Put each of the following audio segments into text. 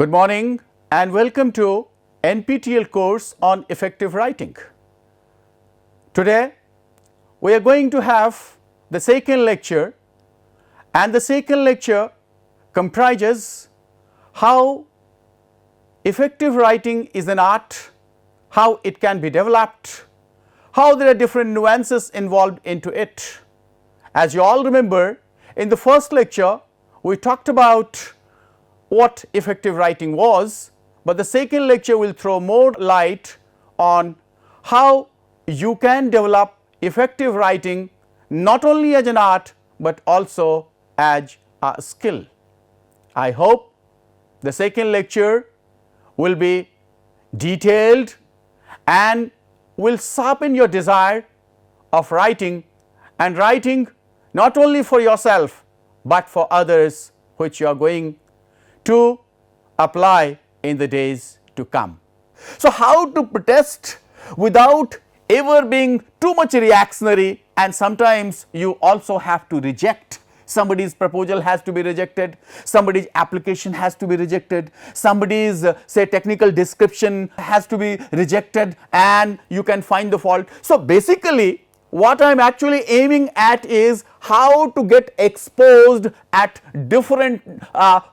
Good morning and welcome to NPTEL course on effective writing. Today we are going to have the second lecture, and the second lecture comprises how effective writing is an art, how it can be developed, how there are different nuances involved into it. As you all remember, in the first lecture we talked about what effective writing was, but the second lecture will throw more light on how you can develop effective writing not only as an art but also as a skill. I hope the second lecture will be detailed and will sharpen your desire of writing, and writing not only for yourself but for others, which you are going to apply in the days to come. So, how to protest without ever being too much reactionary, and sometimes you also have to reject. Somebody's proposal has to be rejected, somebody's application has to be rejected, somebody's say technical description has to be rejected, and you can find the fault. So, basically what I am actually aiming at is how to get exposed at different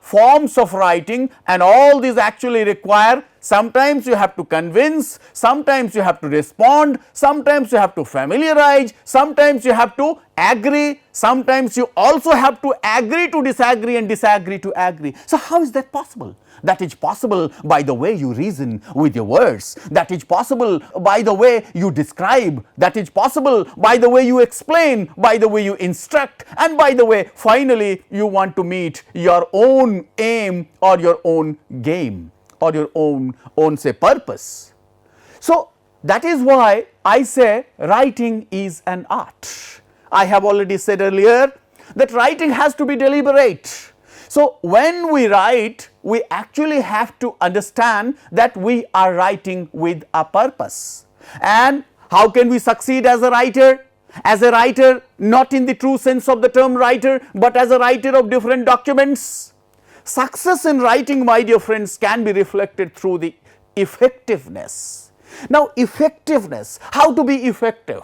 forms of writing, and all these actually require, sometimes you have to convince, sometimes you have to respond, sometimes you have to familiarize, sometimes you have to agree, sometimes you also have to agree to disagree and disagree to agree. So, how is that possible? That is possible by the way you reason with your words, that is possible by the way you describe, that is possible by the way you explain, by the way you instruct, and by the way finally you want to meet your own aim or your own game or your own say purpose. So, that is why I say writing is an art. I have already said earlier that writing has to be deliberate. So, when we write, we actually have to understand that we are writing with a purpose. And how can we succeed as a writer? As a writer, not in the true sense of the term writer, but as a writer of different documents. Success in writing, my dear friends, can be reflected through the effectiveness. Now, effectiveness, how to be effective?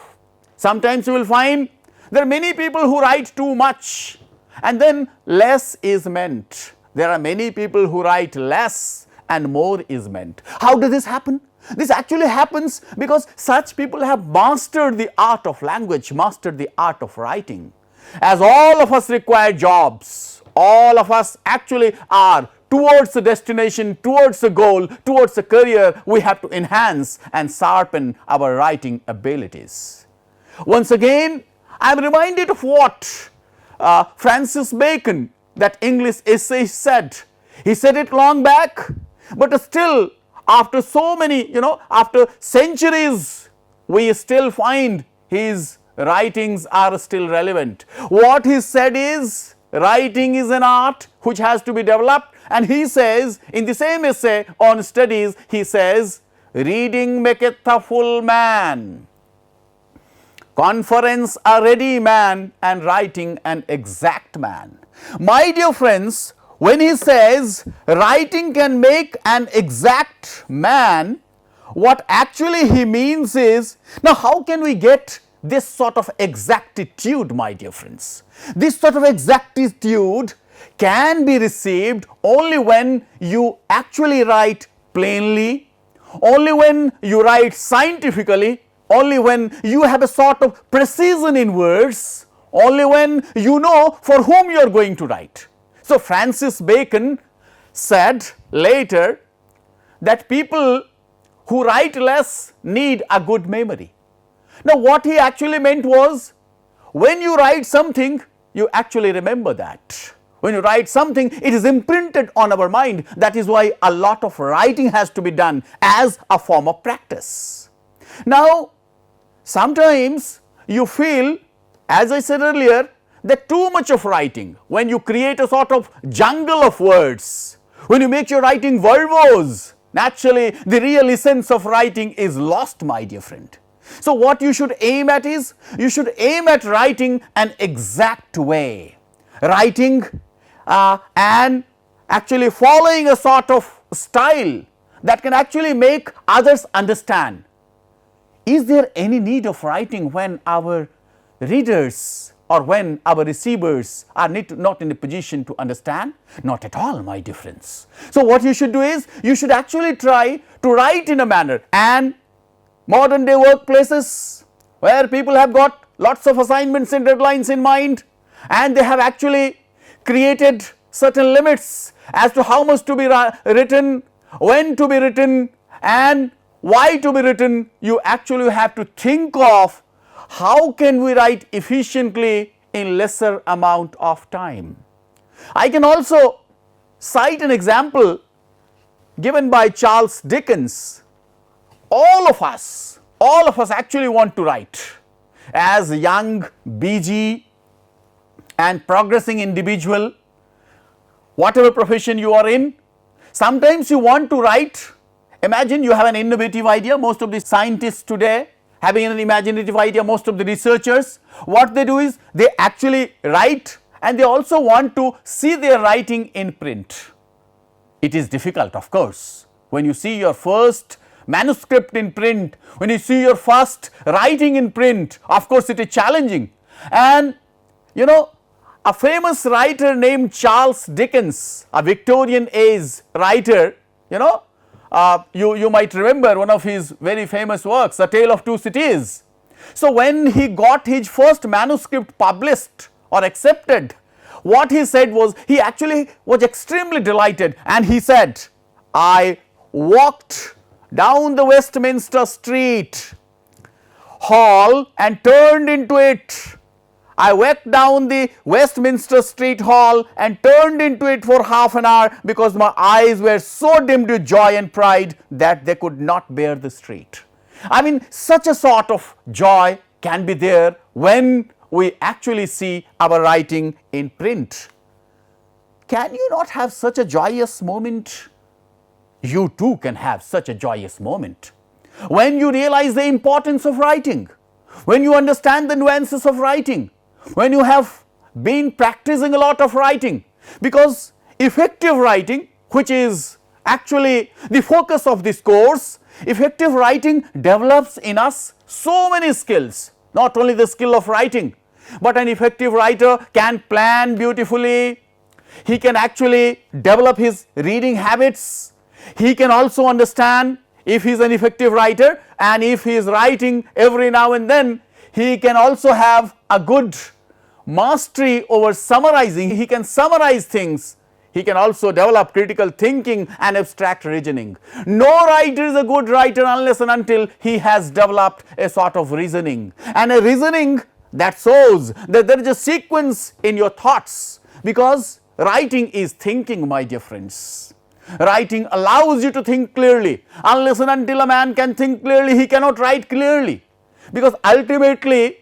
Sometimes you will find there are many people who write too much, and then less is meant. There are many people who write less and more is meant. How does this happen? This actually happens because such people have mastered the art of language, mastered the art of writing. As all of us require jobs, all of us actually are towards the destination, towards the goal, towards the career, we have to enhance and sharpen our writing abilities. Once again, I am reminded of what Francis Bacon, that English essayist, said. He said it long back, but still after so many, after centuries, we still find his writings are still relevant. What he said is, writing is an art which has to be developed, and he says in the same essay on studies, he says, reading maketh a full man, conference a ready man, and writing an exact man. My dear friends, when he says writing can make an exact man, what actually he means is, now how can we get this sort of exactitude, my dear friends? This sort of exactitude can be received only when you actually write plainly, only when you write scientifically, only when you have a sort of precision in words, only when you know for whom you are going to write. So, Francis Bacon said later that people who write less need a good memory. Now, what he actually meant was, when you write something, you actually remember that. When you write something, it is imprinted on our mind. That is why a lot of writing has to be done as a form of practice. Now, sometimes you feel, as I said earlier, that too much of writing, when you create a sort of jungle of words, when you make your writing verbose, naturally the real essence of writing is lost, my dear friend. So, what you should aim at is, you should aim at writing an exact way, writing and actually following a sort of style that can actually make others understand. Is there any need of writing when our readers or when our receivers are not in a position to understand? Not at all, my dear friends. So what you should do is, you should actually try to write in a manner, and modern day workplaces where people have got lots of assignments and deadlines in mind, and they have actually created certain limits as to how much to be written, when to be written, and why to be written. You actually have to think of how can we write efficiently in lesser amount of time. I can also cite an example given by Charles Dickens. All of us actually want to write. As a young, busy and progressing individual, whatever profession you are in, sometimes you want to write. Imagine you have an innovative idea. Most of the scientists today having an imaginative idea, most of the researchers, what they do is they actually write, and they also want to see their writing in print. It is difficult, of course, when you see your first manuscript in print, when you see your first writing in print, of course it is challenging. And you know, a famous writer named Charles Dickens, a Victorian age writer, you might remember one of his very famous works, A Tale of Two Cities. So when he got his first manuscript published or accepted, what he said was, he actually was extremely delighted, and he said, I walked down the Westminster Street Hall and turned into it. I walked down the Westminster Street Hall and turned into it for half an hour, because my eyes were so dimmed with joy and pride that they could not bear the street. I mean, such a sort of joy can be there when we actually see our writing in print. Can you not have such a joyous moment? You too can have such a joyous moment when you realize the importance of writing, when you understand the nuances of writing, when you have been practicing a lot of writing. Because effective writing, which is actually the focus of this course, effective writing develops in us so many skills. Not only the skill of writing, but an effective writer can plan beautifully, he can actually develop his reading habits, he can also understand if he is an effective writer, and if he is writing every now and then, he can also have a good mastery over summarizing. He can summarize things. He can also develop critical thinking and abstract reasoning. No writer is a good writer unless and until he has developed a sort of reasoning, and a reasoning that shows that there is a sequence in your thoughts, because writing is thinking, my dear friends. Writing allows you to think clearly. Unless and until a man can think clearly, he cannot write clearly, because ultimately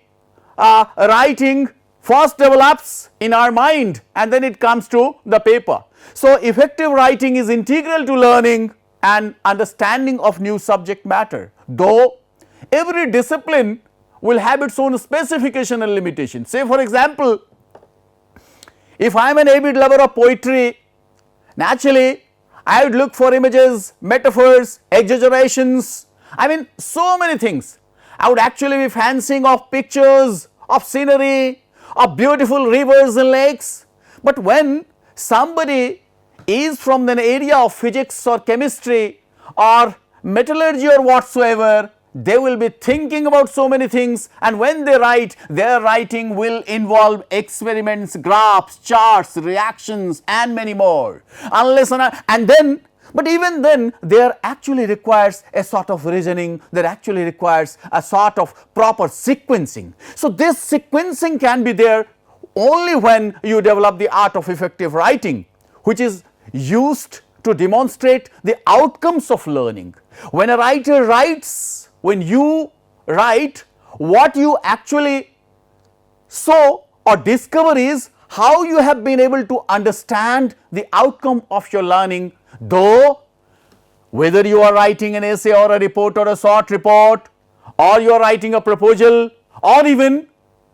writing first develops in our mind and then it comes to the paper. So effective writing is integral to learning and understanding of new subject matter, though every discipline will have its own specification and limitation. Say for example, if I am an avid lover of poetry, naturally I would look for images, metaphors, exaggerations, I mean so many things. I would actually be fancying of pictures, of scenery, of beautiful rivers and lakes. But when somebody is from an area of physics or chemistry or metallurgy or whatsoever, they will be thinking about so many things, and when they write, their writing will involve experiments, graphs, charts, reactions and many more. But even then, there actually requires a sort of reasoning, there actually requires a sort of proper sequencing. So this sequencing can be there only when you develop the art of effective writing, which is used to demonstrate the outcomes of learning. When a writer writes, when you write, what you actually saw or discover is how you have been able to understand the outcome of your learning. Though whether you are writing an essay or a report or a short report, or you are writing a proposal, or even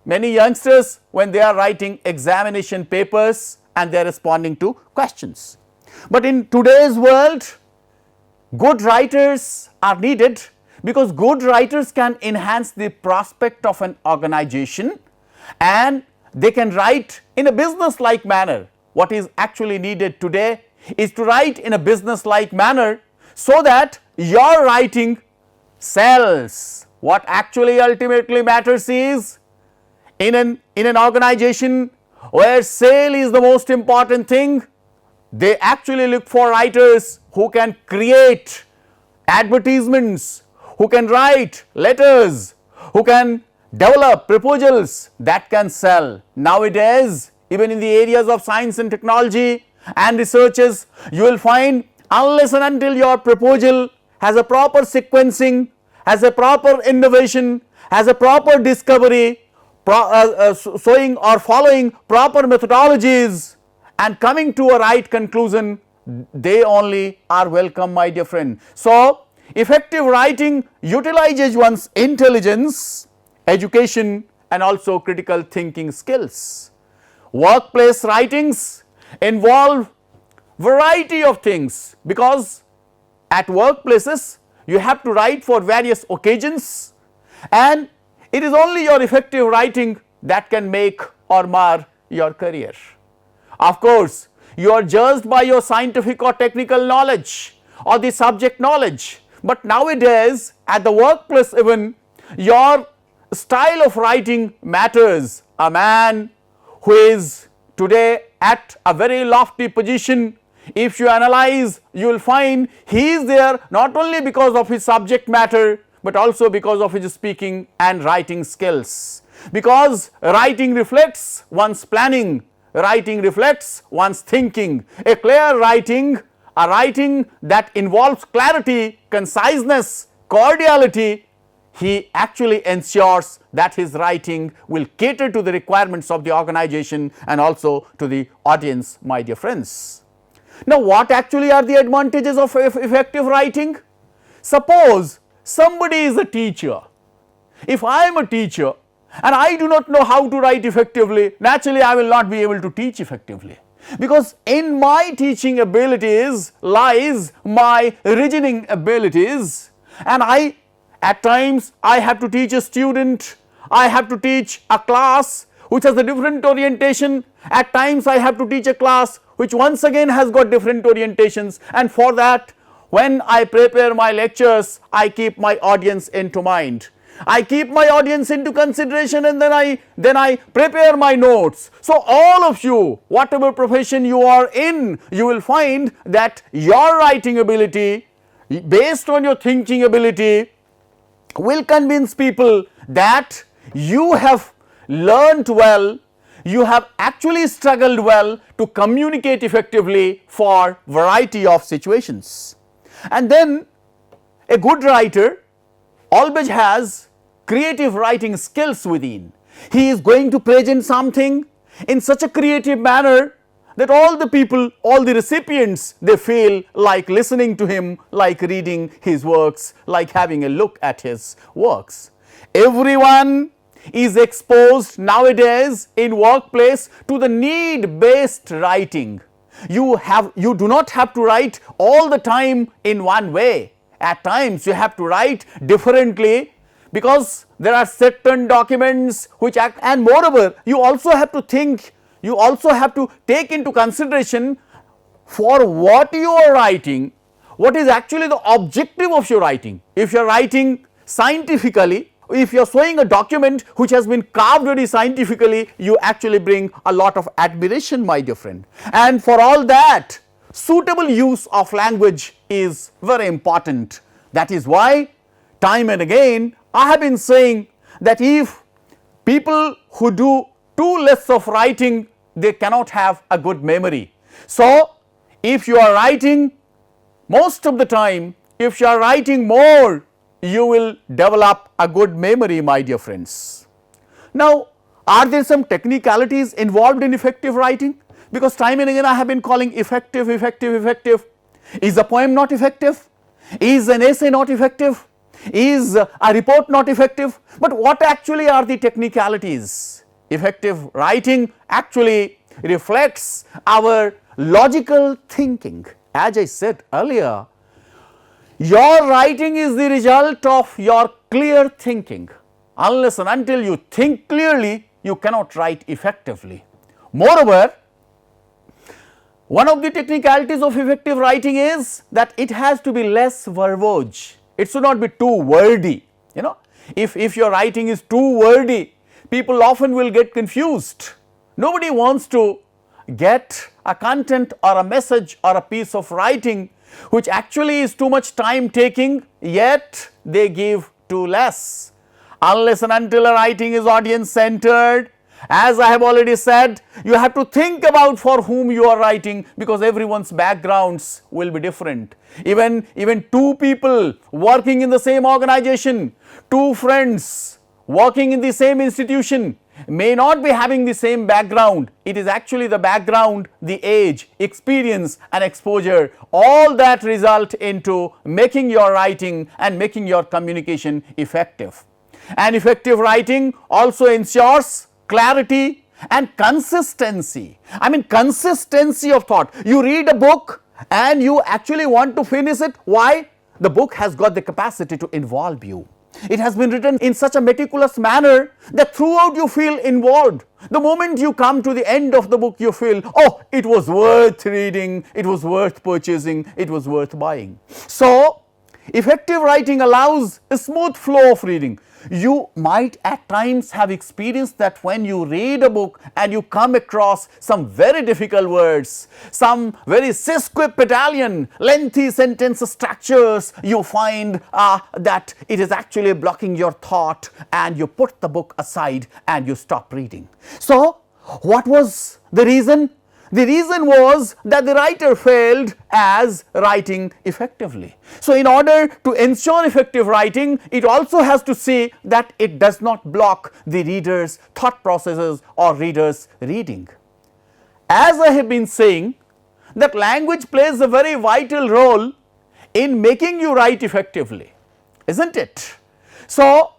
many youngsters when they are writing examination papers and they are responding to questions. But in today's world, good writers are needed because good writers can enhance the prospect of an organization and they can write in a business like manner. What is actually needed today is to write in a business like manner so that your writing sells. What actually ultimately matters is in an organization where sale is the most important thing, they actually look for writers who can create advertisements, who can write letters, who can develop proposals that can sell. Nowadays, even in the areas of science and technology and researches, you will find unless and until your proposal has a proper sequencing, has a proper innovation, has a proper discovery, showing or following proper methodologies and coming to a right conclusion, they only are welcome, my dear friend. So, effective writing utilizes one's intelligence, education and also critical thinking skills. Workplace writings involve variety of things because at workplaces you have to write for various occasions and it is only your effective writing that can make or mar your career. Of course, you are judged by your scientific or technical knowledge or the subject knowledge, but nowadays at the workplace even your style of writing matters. A man who is today at a very lofty position, if you analyze, you will find he is there not only because of his subject matter but also because of his speaking and writing skills. Because writing reflects one's planning, writing reflects one's thinking. A clear writing, a writing that involves clarity, conciseness, cordiality, he actually ensures that his writing will cater to the requirements of the organization and also to the audience, my dear friends. Now, what actually are the advantages of effective writing? Suppose somebody is a teacher. If I am a teacher and I do not know how to write effectively, naturally I will not be able to teach effectively, because in my teaching abilities lies my reasoning abilities, and at times I have to teach a student, I have to teach a class which has a different orientation, at times I have to teach a class which once again has got different orientations, and for that when I prepare my lectures I keep my audience into mind. I keep my audience into consideration and then I prepare my notes. So, all of you, whatever profession you are in, you will find that your writing ability based on your thinking ability will convince people that you have learnt well, you have actually struggled well to communicate effectively for variety of situations. And then a good writer always has creative writing skills within. He is going to present something in such a creative manner that all the people, all the recipients, they feel like listening to him, like reading his works, like having a look at his works. Everyone is exposed nowadays in workplace to the need based writing. You do not have to write all the time in one way. At times you have to write differently because there are certain documents which act, and moreover you also have to think, you also have to take into consideration for what you are writing, what is actually the objective of your writing. If you are writing scientifically, if you are showing a document which has been carved very scientifically, you actually bring a lot of admiration, my dear friend. And for all that, suitable use of language is very important. That is why time and again I have been saying that if people who do too less of writing, they cannot have a good memory. So, if you are writing most of the time, if you are writing more, you will develop a good memory, my dear friends. Now, are there some technicalities involved in effective writing? Because time and again I have been calling effective. Is a poem not effective? Is an essay not effective? Is a report not effective? But what actually are the technicalities? Effective writing actually reflects our logical thinking. As I said earlier, Your writing is the result of your clear thinking. Unless and until you think clearly, you cannot write effectively. Moreover, one of the technicalities of effective writing is that it has to be less verbose. It should not be too wordy. If your writing is too wordy, people often will get confused. Nobody wants to get a content or a message or a piece of writing which actually is too much time taking, yet they give too less. Unless and until a writing is audience centered, as I have already said, you have to think about for whom you are writing, because everyone's backgrounds will be different. Even two people working in the same organization, two friends working in the same institution may not be having the same background. It is actually the background, the age, experience and exposure, all that result into making your writing and making your communication effective. And effective writing also ensures clarity and consistency. I mean, consistency of thought. You read a book and you actually want to finish it. Why? The book has got the capacity to involve you. It has been written in such a meticulous manner that throughout you feel involved. The moment you come to the end of the book, you feel, oh, it was worth reading, it was worth purchasing, it was worth buying. So, effective writing allows a smooth flow of reading. You might at times have experienced that when you read a book and you come across some very difficult words, some very sesquipedalian lengthy sentence structures, you find that it is actually blocking your thought, and you put the book aside and you stop reading. So, what was the reason? The reason was that the writer failed as writing effectively. So, in order to ensure effective writing, it also has to see that it does not block the reader's thought processes or reader's reading. As I have been saying, that language plays a very vital role in making you write effectively, isn't it? So,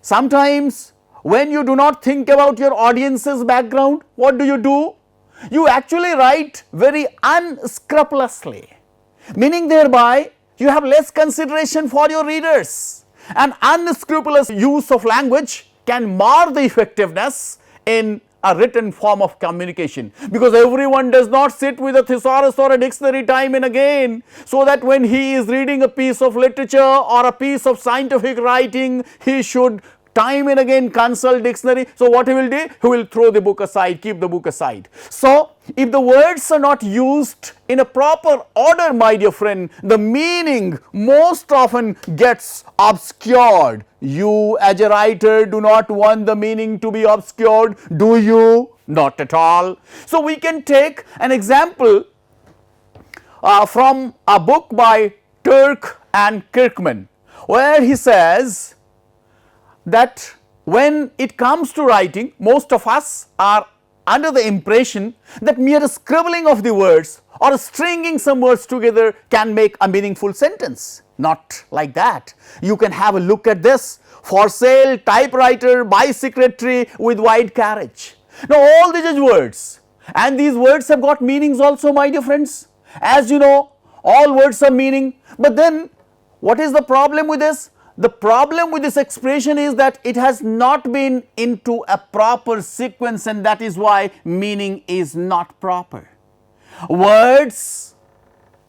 sometimes when you do not think about your audience's background, what do? You actually write very unscrupulously, meaning thereby you have less consideration for your readers. An unscrupulous use of language can mar the effectiveness in a written form of communication, because everyone does not sit with a thesaurus or a dictionary time and again, so that when he is reading a piece of literature or a piece of scientific writing, he should time and again consult dictionary. So, what he will do? He will throw the book aside, keep the book aside. So, if the words are not used in a proper order, my dear friend, the meaning most often gets obscured. You as a writer do not want the meaning to be obscured, do you? Not at all. So, we can take an example from a book by Turk and Kirkman, where he says that when it comes to writing, most of us are under the impression that mere scribbling of the words or stringing some words together can make a meaningful sentence. Not like that. You can have a look at this: for sale, typewriter, by secretary with wide carriage. Now, all these are words, and these words have got meanings also, my dear friends. As you know, all words have meaning, but then what is the problem with this? The problem with this expression is that it has not been into a proper sequence, and that is why meaning is not proper. Words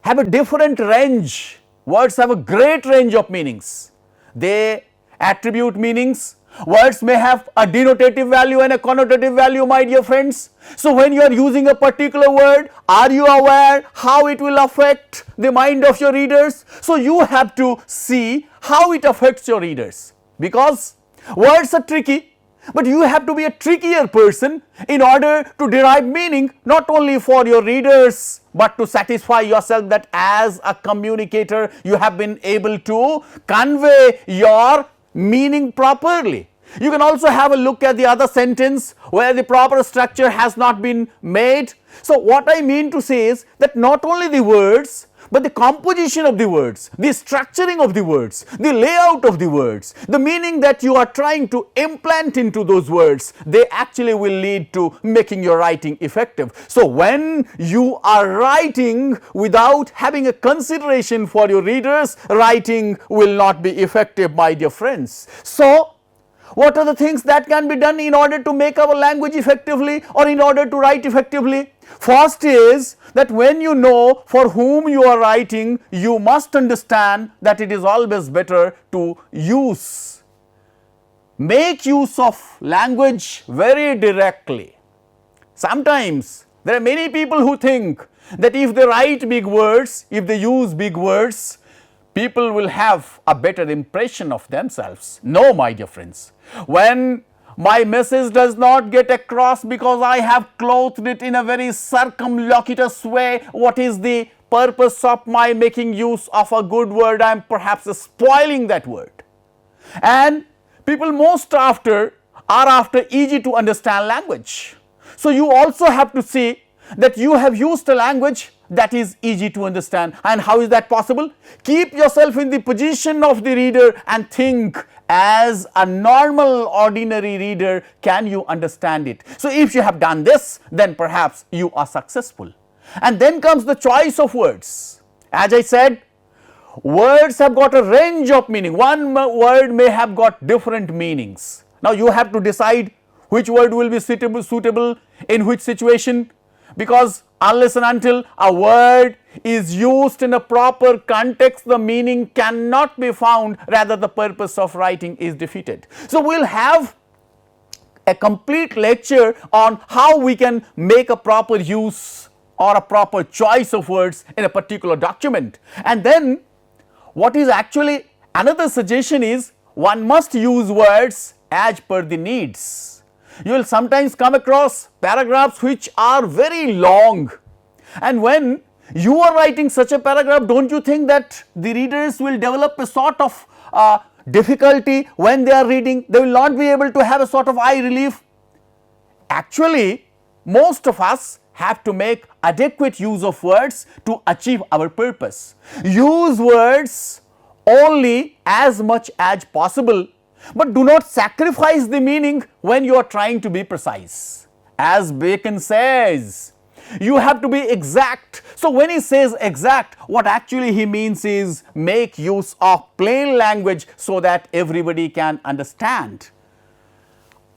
have a different range. Words have a great range of meanings. They attribute meanings. Words may have a denotative value and a connotative value, my dear friends. So, when you are using a particular word, are you aware how it will affect the mind of your readers? So, you have to see how it affects your readers, because words are tricky, but you have to be a trickier person in order to derive meaning, not only for your readers, but to satisfy yourself that as a communicator you have been able to convey your meaning properly. You can also have a look at the other sentence where the proper structure has not been made. So, what I mean to say is that not only the words, but the composition of the words, the structuring of the words, the layout of the words, the meaning that you are trying to implant into those words, they actually will lead to making your writing effective. So when you are writing without having a consideration for your readers, writing will not be effective, my dear friends. So what are the things that can be done in order to make our language effectively or in order to write effectively? First is that when you know for whom you are writing, you must understand that it is always better to make use of language very directly. Sometimes there are many people who think that if they write big words, if they use big words, people will have a better impression of themselves. No, my dear friends. When my message does not get across because I have clothed it in a very circumlocuous way, what is the purpose of my making use of a good word? I am perhaps spoiling that word. And people most are after easy to understand language. So you also have to see that you have used a language that is easy to understand. And how is that possible? Keep yourself in the position of the reader and think, as a normal ordinary reader, can you understand it? So if you have done this, then perhaps you are successful. And then comes the choice of words. As I said, words have got a range of meaning. One word may have got different meanings. Now you have to decide which word will be suitable in which situation, because unless and until a word is used in a proper context, the meaning cannot be found, rather the purpose of writing is defeated. So we will have a complete lecture on how we can make a proper use or a proper choice of words in a particular document. And then what is actually another suggestion is, one must use words as per the needs. You will sometimes come across paragraphs which are very long, and when you are writing such a paragraph, don't you think that the readers will develop a sort of difficulty when they are reading? They will not be able to have a sort of eye relief. Actually, most of us have to make adequate use of words to achieve our purpose. Use words only as much as possible, but do not sacrifice the meaning when you are trying to be precise. As Bacon says, you have to be exact. So when he says exact, what actually he means is make use of plain language so that everybody can understand.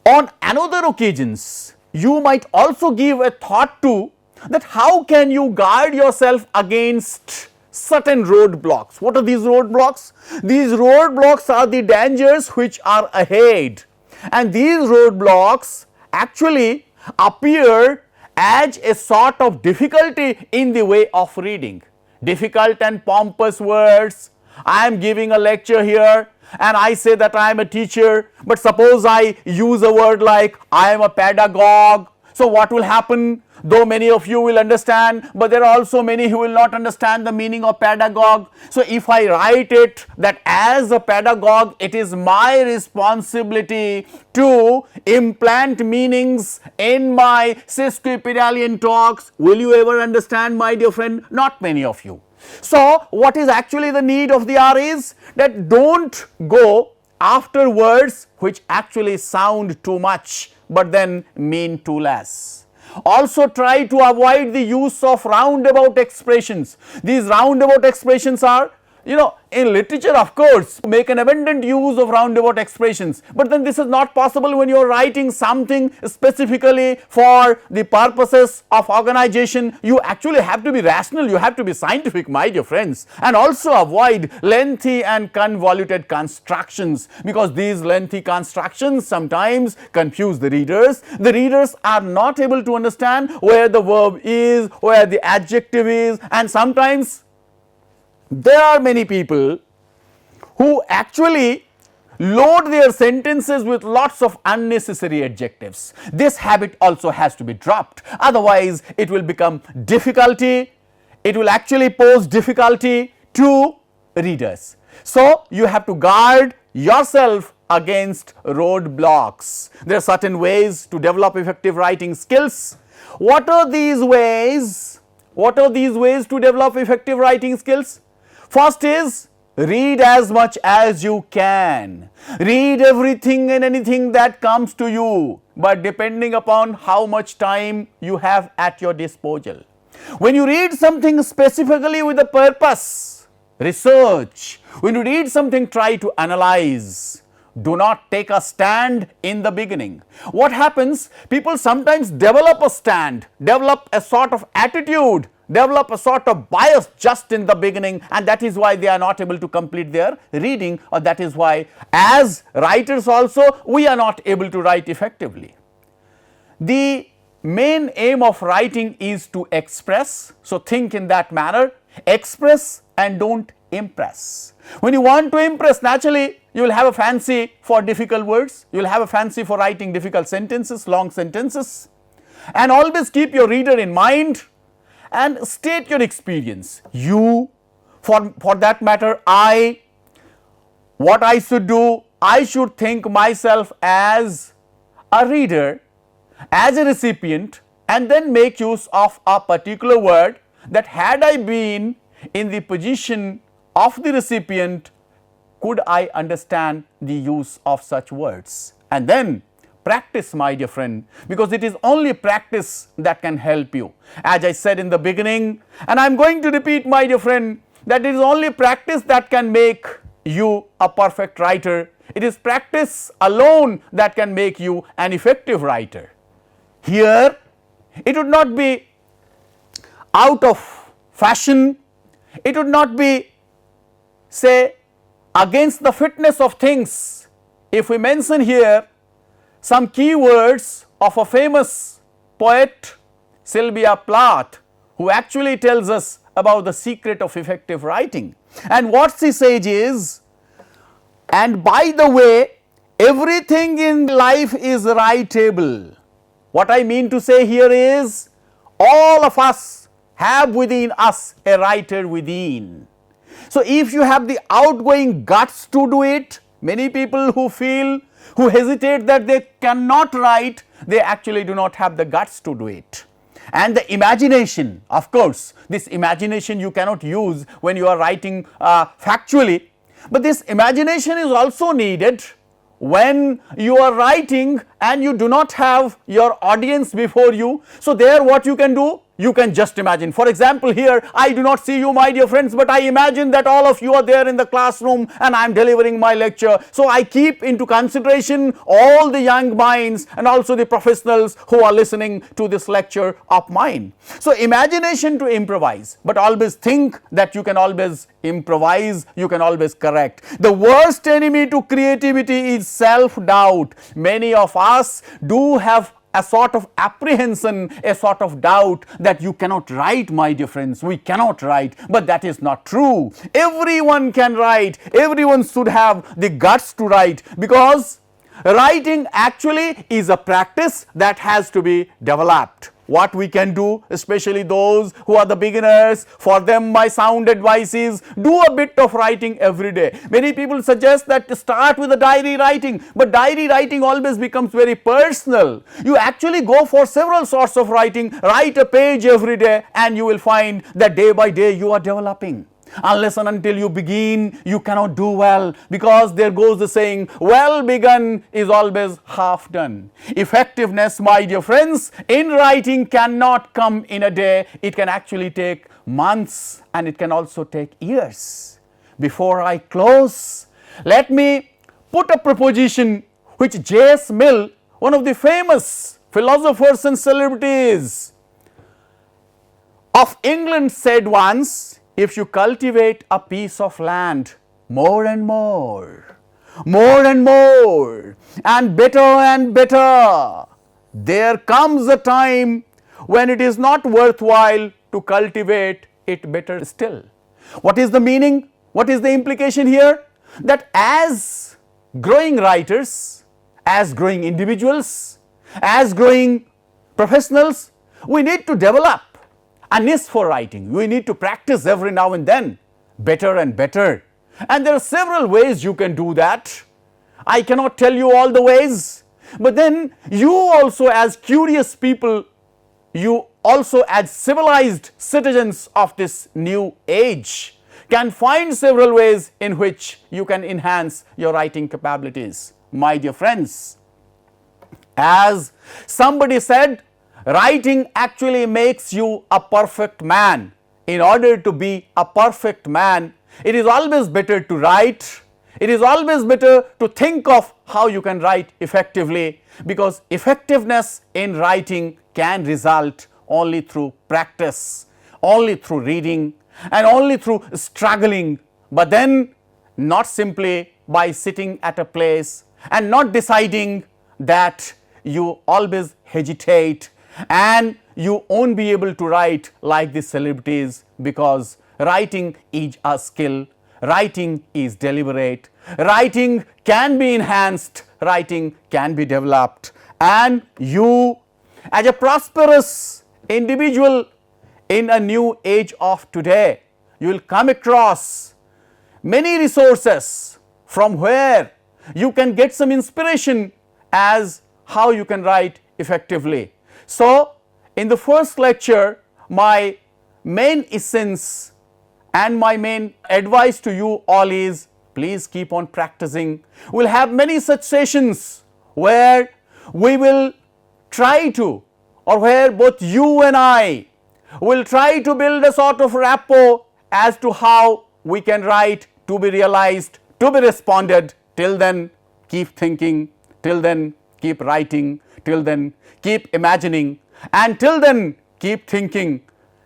On another occasions, you might also give a thought to that how can you guard yourself against certain roadblocks. What are these roadblocks? These roadblocks are the dangers which are ahead, and these roadblocks actually appear as a sort of difficulty in the way of reading. Difficult and pompous words. I am giving a lecture here and I say that I am a teacher, but suppose I use a word like I am a pedagogue. So what will happen? Though many of you will understand, but there are also many who will not understand the meaning of pedagogue. So if I write it that as a pedagogue, it is my responsibility to implant meanings in my sesquipedalian talks, will you ever understand, my dear friend? Not many of you. So what is actually the need of the hour is that don't go after words which actually sound too much but then mean too less. Also try to avoid the use of roundabout expressions. These roundabout expressions are, in literature, of course, make an abundant use of roundabout expressions, but then this is not possible when you are writing something specifically for the purposes of organization. You actually have to be rational, you have to be scientific, my dear friends, and also avoid lengthy and convoluted constructions, because these lengthy constructions sometimes confuse the readers. The readers are not able to understand where the verb is, where the adjective is, and sometimes there are many people who actually load their sentences with lots of unnecessary adjectives. This habit also has to be dropped, otherwise it will become difficulty, it will actually pose difficulty to readers. So you have to guard yourself against roadblocks. There are certain ways to develop effective writing skills. What are these ways? What are these ways to develop effective writing skills? First is read as much as you can. Read everything and anything that comes to you, but depending upon how much time you have at your disposal. When you read something specifically with a purpose, research. When you read something, try to analyze. Do not take a stand in the beginning. What happens? People sometimes develop a stand, develop a sort of attitude, develop a sort of bias just in the beginning, and that is why they are not able to complete their reading, or that is why as writers also we are not able to write effectively. The main aim of writing is to express, so think in that manner, express and don't impress. When you want to impress, naturally you will have a fancy for difficult words, you will have a fancy for writing difficult sentences, long sentences, and always keep your reader in mind and state your experience. You, for that matter, I, what I should do, I should think myself as a reader, as a recipient, and then make use of a particular word that had I been in the position of the recipient, could I understand the use of such words? And then practice, my dear friend, because it is only practice that can help you. As I said in the beginning, and I am going to repeat, my dear friend, that it is only practice that can make you a perfect writer. It is practice alone that can make you an effective writer. Here, it would not be out of fashion, it would not be, say, against the fitness of things if we mention here some key words of a famous poet, Sylvia Plath, who actually tells us about the secret of effective writing. And what she says is, and by the way, everything in life is writable. What I mean to say here is, all of us have within us a writer within. So if you have the outgoing guts to do it, many people who hesitate that they cannot write, they actually do not have the guts to do it. And the imagination, of course, this imagination you cannot use when you are writing factually, but this imagination is also needed when you are writing and you do not have your audience before you. So there what you can do, you can just imagine. For example, here I do not see you, my dear friends, but I imagine that all of you are there in the classroom and I am delivering my lecture. So I keep into consideration all the young minds and also the professionals who are listening to this lecture of mine. So imagination to improvise, but always think that you can always improvise, you can always correct. The worst enemy to creativity is self-doubt. Many of us do have a sort of apprehension, a sort of doubt that you cannot write, my dear friends, we cannot write, but that is not true. Everyone can write, everyone should have the guts to write, because writing actually is a practice that has to be developed. What we can do, especially those who are the beginners, for them my sound advice is, do a bit of writing every day. Many people suggest that start with a diary writing, but diary writing always becomes very personal. You actually go for several sorts of writing, write a page every day, and you will find that day by day you are developing. Unless and until you begin, you cannot do well, because there goes the saying, well begun is always half done. Effectiveness, my dear friends, in writing cannot come in a day. It can actually take months and it can also take years. Before I close, let me put a proposition which J.S. Mill, one of the famous philosophers and celebrities of England, said once, if you cultivate a piece of land more and more, and better, there comes a time when it is not worthwhile to cultivate it better still. What is the meaning? What is the implication here? That as growing writers, as growing individuals, as growing professionals, we need to develop a niche for writing. We need to practice every now and then, better and better. And there are several ways you can do that. I cannot tell you all the ways, but then you also, as curious people, you also as civilized citizens of this new age can find several ways in which you can enhance your writing capabilities. My dear friends, as somebody said, writing actually makes you a perfect man. In order to be a perfect man, it is always better to write. It is always better to think of how you can write effectively, because effectiveness in writing can result only through practice, only through reading, and only through struggling, but then not simply by sitting at a place and not deciding that you always hesitate and you won't be able to write like the celebrities, because writing is a skill, writing is deliberate, writing can be enhanced, writing can be developed, and you as a prosperous individual in a new age of today, you will come across many resources from where you can get some inspiration as how you can write effectively. So, in the first lecture, my main essence and my main advice to you all is, please keep on practicing. We will have many such sessions where we will try to, or where both you and I will try to build a sort of rapport as to how we can write to be realized, to be responded. Till then, keep thinking. Till then, keep writing. Till then, keep imagining. And till then, keep thinking.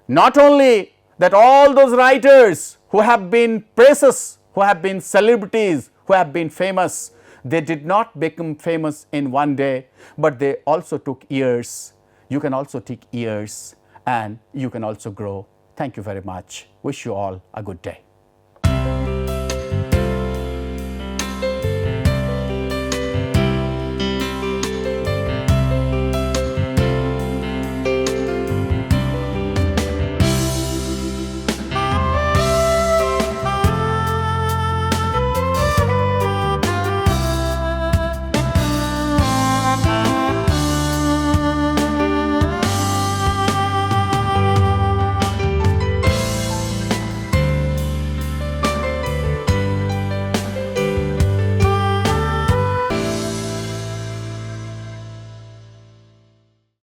Not only that all those writers who have been precious, who have been celebrities, who have been famous, they did not become famous in one day, but they also took years. You can also take years, and you can also grow. Thank you very much. Wish you all a good day.